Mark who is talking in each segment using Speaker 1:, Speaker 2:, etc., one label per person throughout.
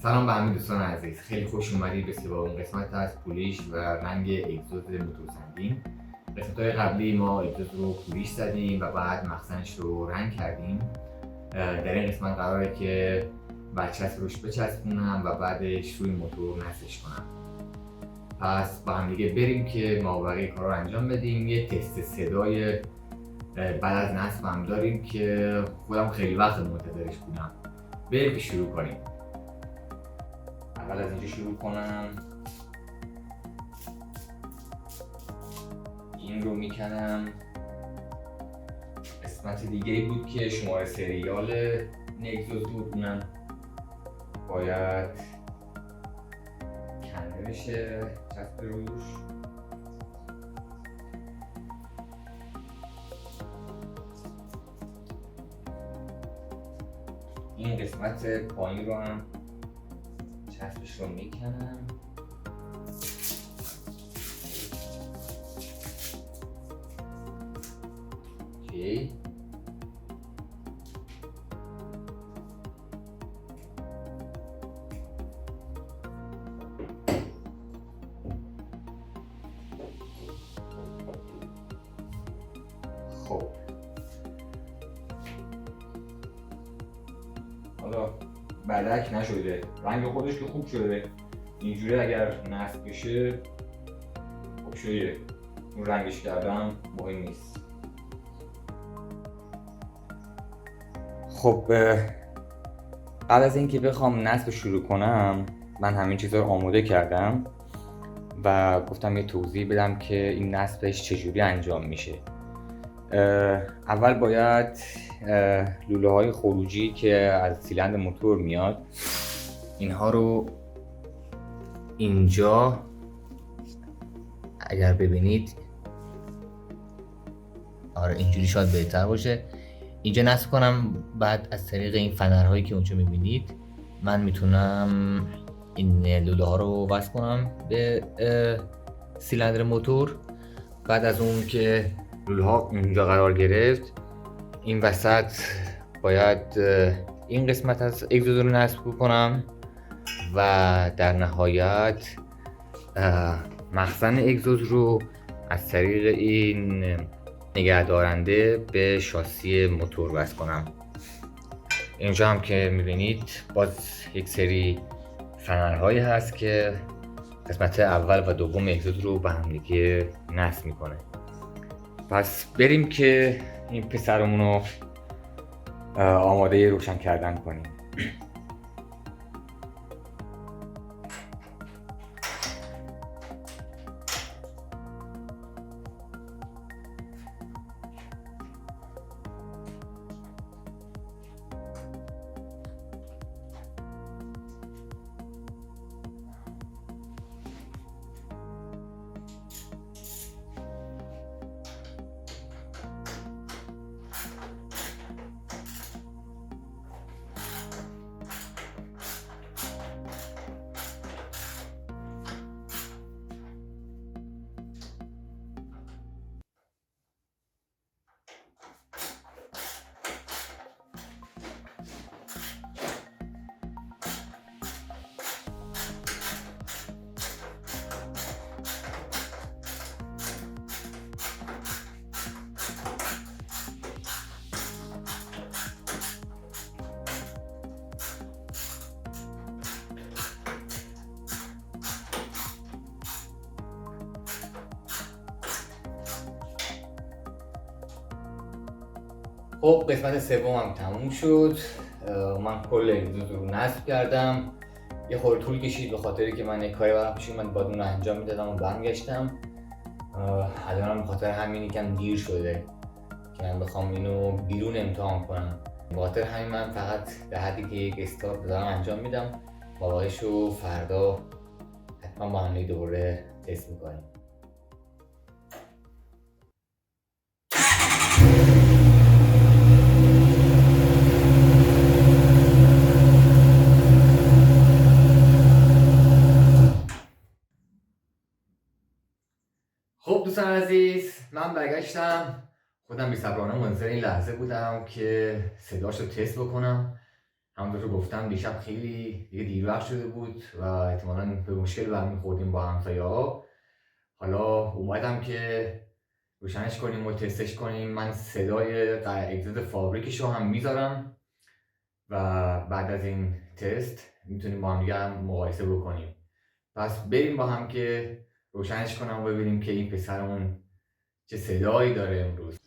Speaker 1: سلام به همه دوستان عزیز، خیلی خوش اومدید به سومین قسمت از پولیش و رنگ اگزوز موتور سنگین. قسمت‌های قبلی ما اگزوز رو پولیش زدیم و بعد مخزنش رو رنگ کردیم. در این قسمت قراره که برچسب روش بچسبونم و بعدش روی موتور نصبش کنم. پس با هم دیگه بریم که ما بقیه کار رو انجام بدیم. یه تست صدای بعد از نصب هم داریم که خودم خیلی وقت منتظرش بودم. بریم که شروع کنیم. اول از اینجا شروع کنم. این رو میکنم. قسمت دیگه ای بود که شماره سریال اگزوز بود، اونم باید کنده بشه چسب روش. این قسمت پایین رو هم چسبش رو میکنم. اوکی. خب حالا بدک نشده، رنگ خودش که خوب شده. اینجوری اگر نصب بشه خوب شده، اون رنگش کردم مهم نیست. خب قبل از اینکه بخوام نصب شروع کنم من همین چیزا رو آماده کردم و گفتم یه توضیح بدم که این نصبش چجوری انجام میشه. اول باید لوله های خروجی که از سیلندر موتور میاد اینها رو اینجا اگر ببینید، آره اینجوری شاید بهتر باشه، اینجا نصب کنم. بعد از طریق این فنرهایی که اونجا میبینید من میتونم این لوله ها رو وصل کنم به سیلندر موتور. بعد از اون که لوله ها اونجا قرار گرفت، این وسط باید این قسمت از اگزوز رو نصب کنم و در نهایت مخزن اگزوز رو از طریق این نگهدارنده به شاسی موتور وصل کنم. اینجا هم که میبینید باز یک سری فنرهایی هست که قسمت اول و دوم اگزوز رو به هم دیگه نصب میکنه. پس بریم که این پسرمون رو آماده روشن کردن کنیم. خب قسمت سومم تموم شد. من کل اگزوز رو نصب کردم. یه خورده طول کشید به خاطری که من یک کاری برام پیش اومد باید اون رو انجام میدادم و برمیگشتم. الانم به خاطر همین یکم دیر شده که من بخوام اینو بیرون امتحان کنم. به خاطر همین من فقط در حدی که یک استارت دارم انجام میدم. باقیش رو فردا حتما با هم دوباره تست میکنیم. خب دوستان عزیز، من برگشتم. خودم بی‌صبرانه منتظر این لحظه بودم که صداش رو تست بکنم همونطور که گفتم دیشب خیلی دیگه دیر وقت شده بود و احتمالاً به مشکل برمیخوردیم با همسایه‌ها. حالا اومدم که روشنش کنیم و تستش کنیم. من صدای اگزوز فابریکش رو هم میذارم و بعد از این تست میتونیم با هم دیگه مقایسه بکنیم. پس بریم با هم که روشنش کنم و ببینیم که این پسرمون چه صدایی داره امروز.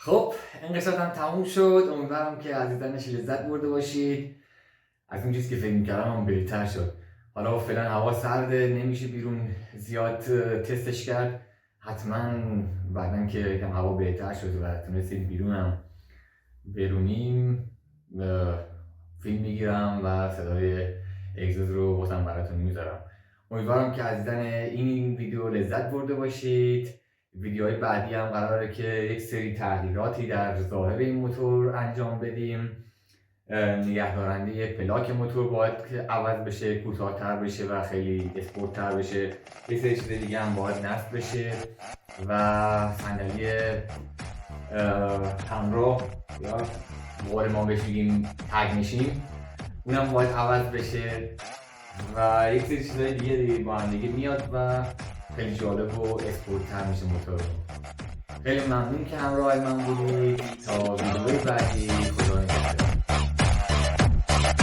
Speaker 1: خب این قسمت هم تموم شد. امیدوارم که از دیدنش لذت برده باشید. از اون چیزی که فکر می‌کردم هم بهتر شد. حالا فعلا هوا سرده، نمیشه بیرون زیاد تستش کرد. حتما بعدن که یکم هوا بهتر شد و تونستید بیرون هم برونیم فیلم میگیرم و صدای اگزوز رو بازم براتون میذارم. امیدوارم که از دیدن این ویدیو لذت برده باشید. ویدیوهای بعدی هم قراره که یک سری تغییراتی در ظاهر این موتور انجام بدیم. نگهدارنده پلاک موتور باید که عوض بشه، کوتاه‌تر بشه و خیلی اسپورت‌تر بشه. یه سری چیز دیگه هم باید نصب بشه و صندلی همراه یا بقول ما بهش میگیم تگ نشین اونم باید عوض بشه و یک سری چیزهای دیگه با هم دیگه میاد و خیلی جالب و اسپورت‌تر میشه موتور. خیلی ممنون که همراه من بودید. تا ویدیوی بعدی